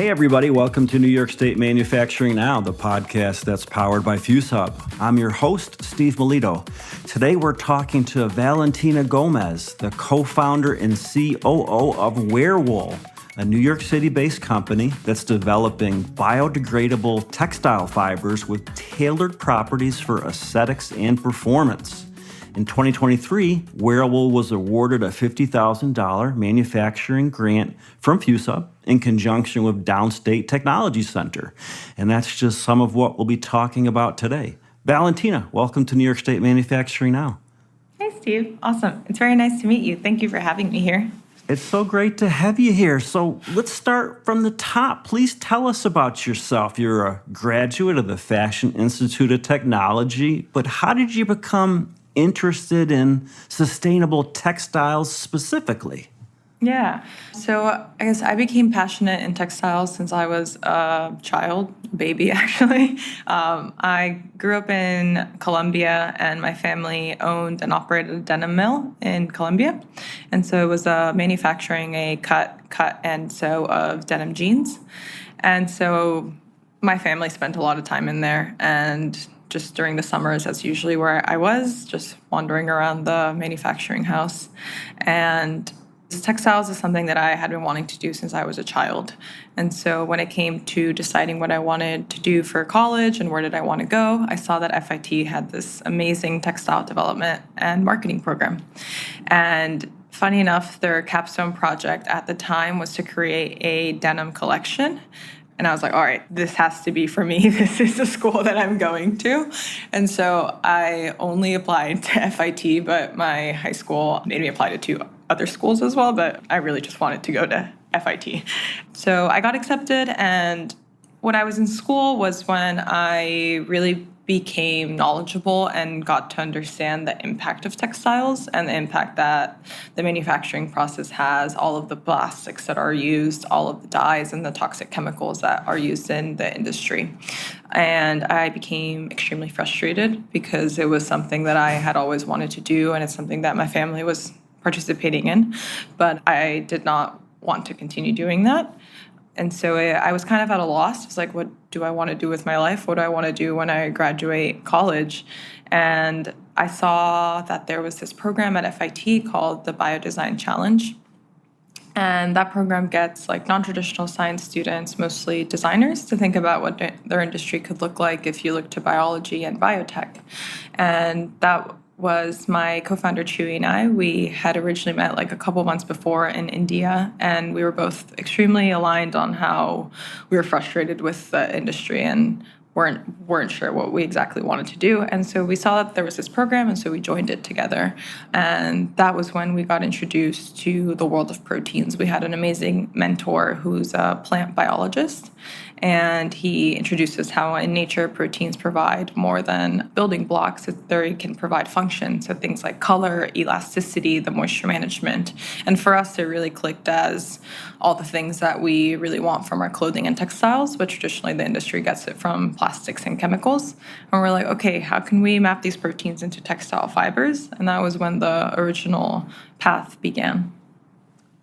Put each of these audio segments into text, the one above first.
Hey everybody, welcome to New York State Manufacturing Now, the podcast that's powered by FuseHub. I'm your host, Steve Melito. Today we're talking to Valentina Gomez, the co-founder and COO of Werewool, a New York City-based company that's developing biodegradable textile fibers with tailored properties for aesthetics and performance. In 2023, Werewool was awarded a $50,000 manufacturing grant from FuseHub in conjunction with Downstate Technology Center. And that's just some of what we'll be talking about today. Valentina, welcome to New York State Manufacturing Now. Hey, Steve. Awesome. It's very nice to meet you. Thank you for having me here. It's so great to have you here. So let's start from the top. Please tell us about yourself. You're a graduate of the Fashion Institute of Technology, but how did you become interested in sustainable textiles specifically? Yeah. So I guess I became passionate in textiles since I was a child, baby, actually. I grew up in Colombia, and my family owned and operated a denim mill in Colombia. And so it was manufacturing a cut, and sew of denim jeans. And so my family spent a lot of time in there, and just during the summers, that's usually where I was, just wandering around the manufacturing house. And textiles is something that I had been wanting to do since I was a child. And so when it came to deciding what I wanted to do for college and where did I want to go, I saw that FIT had this amazing textile development and marketing program. And funny enough, their capstone project at the time was to create a denim collection. And I was like, all right, this has to be for me. This is the school that I'm going to. And so I only applied to FIT, but my high school made me apply to 2 other schools as well. But I really just wanted to go to FIT. So I got accepted. And when I was in school was when I really became knowledgeable and got to understand the impact of textiles and the impact that the manufacturing process has, all of the plastics that are used, all of the dyes and the toxic chemicals that are used in the industry. And I became extremely frustrated because it was something that I had always wanted to do, and it's something that my family was participating in, but I did not want to continue doing that. And so I was kind of at a loss. It's like, what do I want to do with my life? What do I want to do when I graduate college? And I saw that there was this program at FIT called the Biodesign Challenge. And that program gets like non-traditional science students, mostly designers, to think about what their industry could look like if you look to biology and biotech. And that was my co-founder Chewy and I. We had originally met like a couple months before in India, and we were both extremely aligned on how we were frustrated with the industry and weren't sure what we exactly wanted to do. And so we saw that there was this program, and so we joined it together. And that was when we got introduced to the world of proteins. We had an amazing mentor who's a plant biologist, and he introduced us how in nature proteins provide more than building blocks. They can provide function, so things like color, elasticity, the moisture management. And for us, it really clicked as all the things that we really want from our clothing and textiles, but traditionally the industry gets it from plastics and chemicals. And we're like, okay, how can we map these proteins into textile fibers? And that was when the original path began.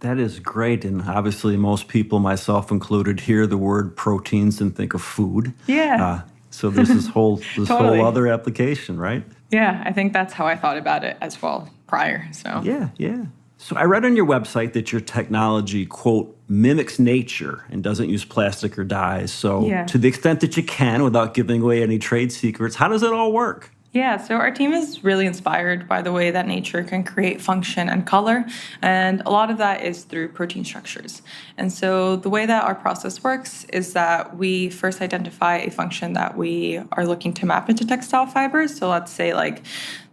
That is great. And obviously most people, myself included, hear the word proteins and think of food. Yeah. So there's this whole Totally. whole other application, right? Yeah, I think that's how I thought about it as well prior. So Yeah. So I read on your website that your technology, quote, mimics nature and doesn't use plastic or dyes. So to the extent that you can, without giving away any trade secrets, how does it all work? Yeah, so our team is really inspired by the way that nature can create function and color, and a lot of that is through protein structures. And so the way that our process works is that we first identify a function that we are looking to map into textile fibers. So let's say like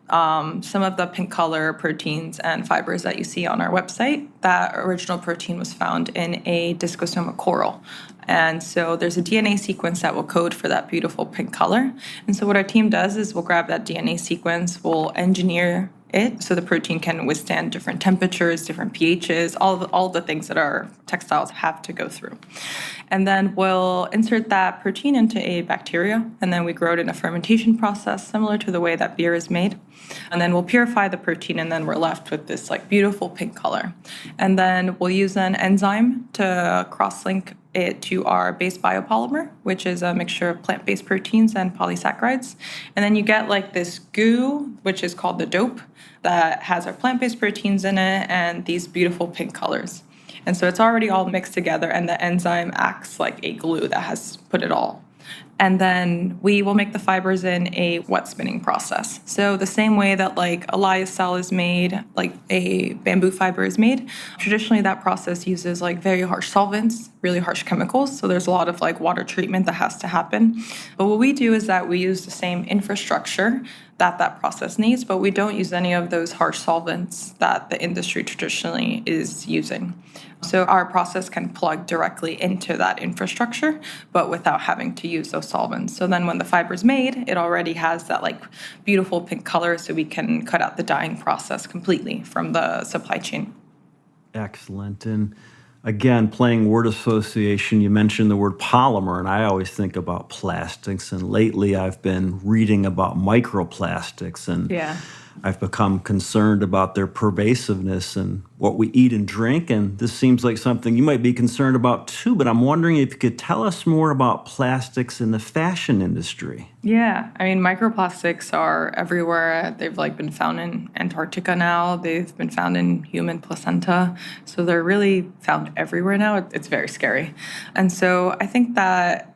some of the pink color proteins and fibers that you see on our website, that original protein was found in a discosoma coral. And so there's a DNA sequence that will code for that beautiful pink color. And so what our team does is we'll grab that DNA sequence, we'll engineer it so the protein can withstand different temperatures, different pHs, all the things that our textiles have to go through. And then we'll insert that protein into a bacteria, and then we grow it in a fermentation process similar to the way that beer is made. And then we'll purify the protein, and then we're left with this like beautiful pink color. And then we'll use an enzyme to cross-link it to our base biopolymer, which is a mixture of plant-based proteins and polysaccharides. And then you get like this goo, which is called the dope, that has our plant-based proteins in it and these beautiful pink colors. And so it's already all mixed together, and the enzyme acts like a glue that has put it all. And then we will make the fibers in a wet spinning process. So the same way that like a lyocell is made, like a bamboo fiber is made, traditionally that process uses like very harsh solvents, really harsh chemicals. So there's a lot of like water treatment that has to happen. But what we do is that we use the same infrastructure that process needs, but we don't use any of those harsh solvents that the industry traditionally is using. So our process can plug directly into that infrastructure, but without having to use those solvents. So then when the fiber's made, it already has that like beautiful pink color, so we can cut out the dyeing process completely from the supply chain. Excellent. And again, playing word association, you mentioned the word polymer, and I always think about plastics. And lately I've been reading about microplastics, and I've become concerned about their pervasiveness and what we eat and drink. And this seems like something you might be concerned about too, but I'm wondering if you could tell us more about plastics in the fashion industry. Yeah, I mean, microplastics are everywhere. They've like been found in Antarctica now. They've been found in human placenta. So they're really found everywhere now. It's very scary. And so I think that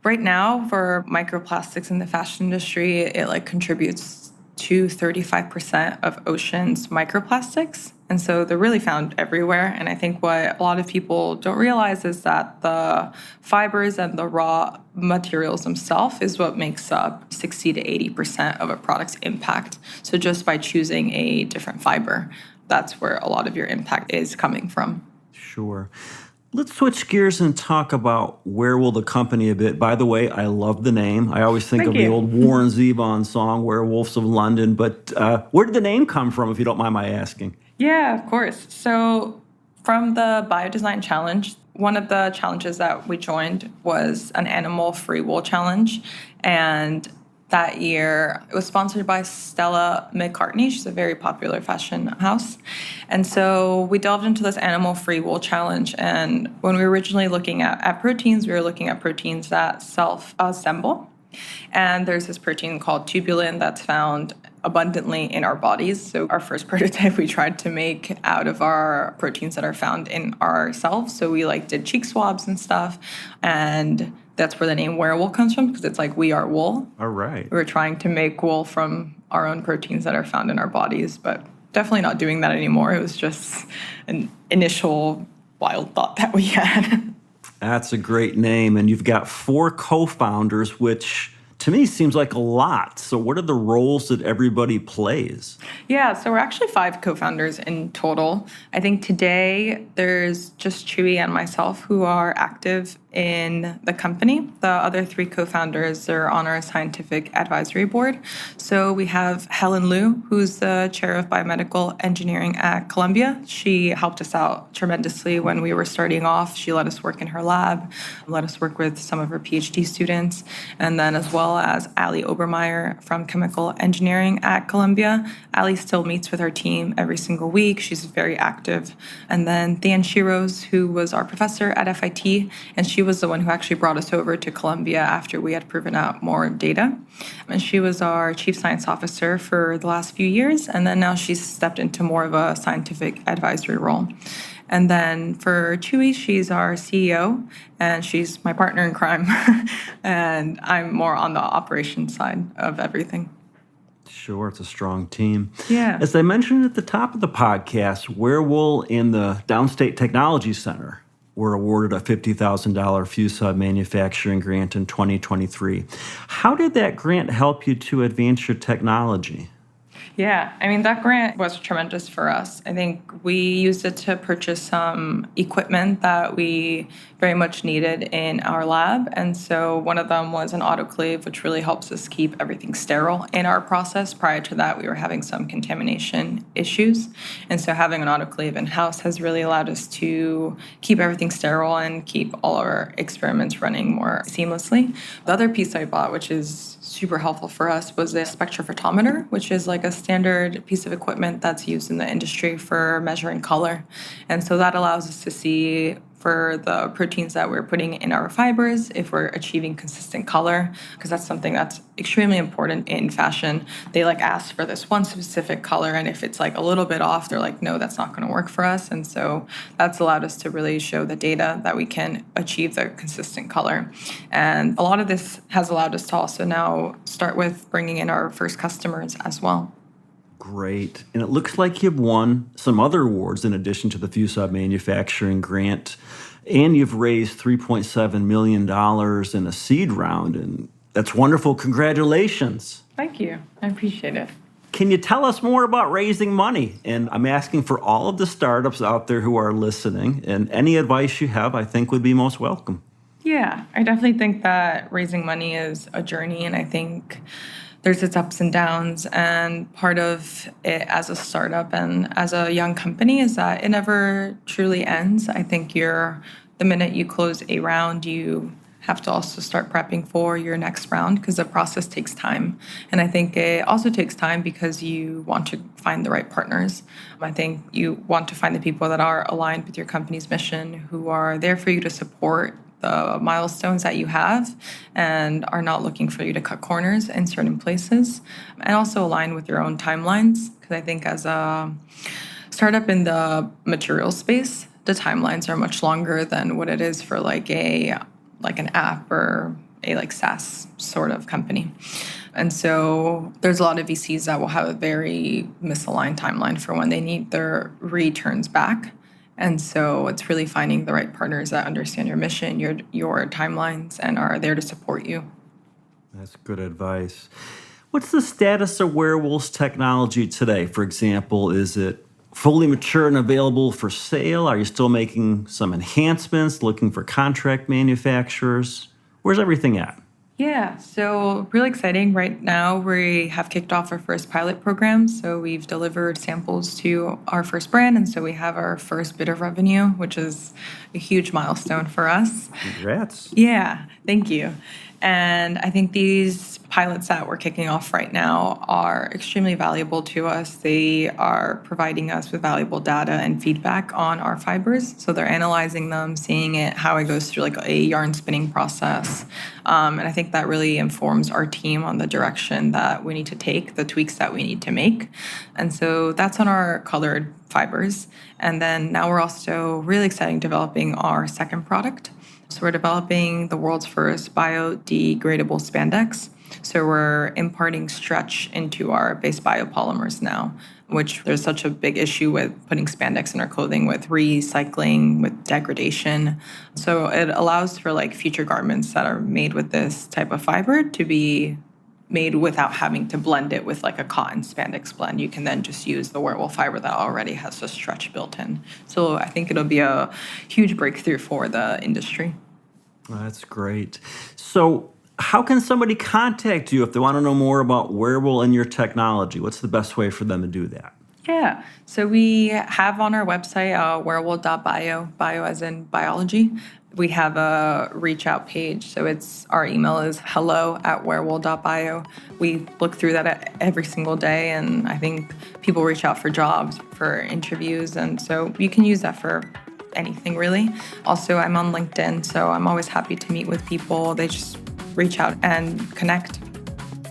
right now for microplastics in the fashion industry, it like contributes to 35% of oceans microplastics. And so they're really found everywhere. And I think what a lot of people don't realize is that the fibers and the raw materials themselves is what makes up 60 to 80% of a product's impact. So just by choosing a different fiber, that's where a lot of your impact is coming from. Sure. Let's switch gears and talk about Werewool, the company, a bit. By the way, I love the name. I always think of the old Warren Zevon song, Werewolves of London. But where did the name come from, if you don't mind my asking? Yeah, of course. So from the Biodesign Challenge, one of the challenges that we joined was an animal-free wool challenge. And that year, it was sponsored by Stella McCartney. She's a very popular fashion house. And so we delved into this animal-free wool challenge. And when we were originally looking at proteins, we were looking at proteins that self-assemble. And there's this protein called tubulin that's found abundantly in our bodies. So our first prototype we tried to make out of our proteins that are found in ourselves. So we like did cheek swabs and stuff. And that's where the name Werewool comes from, because it's like we are wool. All right. We're trying to make wool from our own proteins that are found in our bodies, but definitely not doing that anymore. It was just an initial wild thought that we had. That's a great name. And you've got 4 co-founders, which to me seems like a lot. So what are the roles that everybody plays? Yeah, so we're actually 5 co-founders in total. I think today there's just Chewy and myself who are active in the company. The other 3 co-founders are on our scientific advisory board. So we have Helen Liu, who's the chair of biomedical engineering at Columbia. She helped us out tremendously when we were starting off. She let us work in her lab, let us work with some of her PhD students, and then as well as Ali Obermeyer from chemical engineering at Columbia. Ali still meets with our team every single week. She's very active. And then Thean Shiros, who was our professor at FIT, and she was the one who actually brought us over to Columbia after we had proven out more data. And she was our chief science officer for the last few years, and then now she's stepped into more of a scientific advisory role. And then for Chewy, she's our CEO, and she's my partner in crime. And I'm more on the operations side of everything. Sure, it's a strong team. Yeah. As I mentioned at the top of the podcast, Werewool and the Downstate Technology Center were awarded a $50,000 fuse hub manufacturing grant in 2023. How did that grant help you to advance your technology? Yeah, I mean, that grant was tremendous for us. I think we used it to purchase some equipment that we very much needed in our lab. And so one of them was an autoclave, which really helps us keep everything sterile in our process. Prior to that, we were having some contamination issues. And so having an autoclave in-house has really allowed us to keep everything sterile and keep all our experiments running more seamlessly. The other piece I bought, which is super helpful for us, was a spectrophotometer, which is like a standard piece of equipment that's used in the industry for measuring color. And so that allows us to see for the proteins that we're putting in our fibers if we're achieving consistent color, because that's something that's extremely important in fashion. They ask for this one specific color, and if it's a little bit off, they're like, no, that's not going to work for us. And so that's allowed us to really show the data that we can achieve the consistent color. And a lot of this has allowed us to also now start with bringing in our first customers as well. Great. And it looks like you've won some other awards in addition to the FuseHub Manufacturing Grant. And you've raised $3.7 million in a seed round. And that's wonderful. Congratulations. Thank you. I appreciate it. Can you tell us more about raising money? And I'm asking for all of the startups out there who are listening. And any advice you have, I think, would be most welcome. Yeah, I definitely think that raising money is a journey. And I think there's its ups and downs, and part of it as a startup and as a young company is that it never truly ends. I think the minute you close a round, you have to also start prepping for your next round because the process takes time. And I think it also takes time because you want to find the right partners. I think you want to find the people that are aligned with your company's mission, who are there for you to support the milestones that you have and are not looking for you to cut corners in certain places, and also align with your own timelines. Because I think as a startup in the material space, the timelines are much longer than what it is for an app or a SaaS sort of company. And so there's a lot of VCs that will have a very misaligned timeline for when they need their returns back. And so it's really finding the right partners that understand your mission, your timelines, and are there to support you. That's good advice. What's the status of Werewool's technology today? For example, is it fully mature and available for sale? Are you still making some enhancements, looking for contract manufacturers? Where's everything at? Yeah, so really exciting. Right now, we have kicked off our first pilot program. So we've delivered samples to our first brand, and so we have our first bit of revenue, which is a huge milestone for us. Congrats. Yeah, thank you. And I think these pilots that we're kicking off right now are extremely valuable to us. They are providing us with valuable data and feedback on our fibers. So they're analyzing them, seeing how it goes through a yarn spinning process. And I think that really informs our team on the direction that we need to take, the tweaks that we need to make. And so that's on our colored fibers. And then now we're also really excited developing our second product. So we're developing the world's first biodegradable spandex. So we're imparting stretch into our base biopolymers now, which there's such a big issue with putting spandex in our clothing with recycling, with degradation. So it allows for future garments that are made with this type of fiber to be made without having to blend it with a cotton spandex blend. You can then just use the Werewool fiber that already has the stretch built in. So I think it'll be a huge breakthrough for the industry. That's great. So how can somebody contact you if they want to know more about Werewool and your technology? What's the best way for them to do that? Yeah, so we have on our website werewool.bio, bio as in biology. We have a reach out page. So our email is hello@werewool.bio. We look through that every single day, and I think people reach out for jobs, for interviews, and so you can use that for anything really. Also, I'm on LinkedIn, so I'm always happy to meet with people. They just reach out and connect.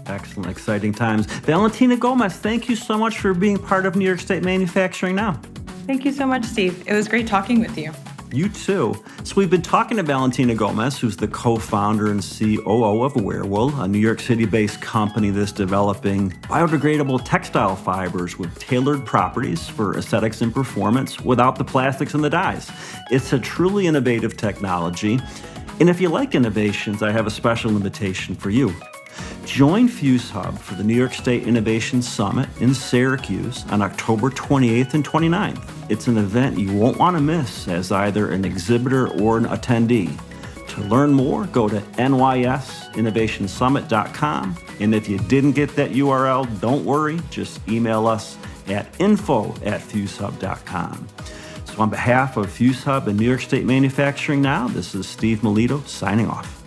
Excellent, exciting times. Valentina Gomez, thank you so much for being part of New York State Manufacturing Now. Thank you so much, Steve. It was great talking with you. You too. So we've been talking to Valentina Gomez, who's the co-founder and COO of Werewool, a New York City-based company that's developing biodegradable textile fibers with tailored properties for aesthetics and performance without the plastics and the dyes. It's a truly innovative technology. And if you like innovations, I have a special invitation for you. Join FuseHub for the New York State Innovation Summit in Syracuse on October 28th and 29th. It's an event you won't want to miss as either an exhibitor or an attendee. To learn more, go to nysinnovationsummit.com. And if you didn't get that URL, don't worry, just email us at info@fusehub.com. So on behalf of FuseHub and New York State Manufacturing Now, this is Steve Melito signing off.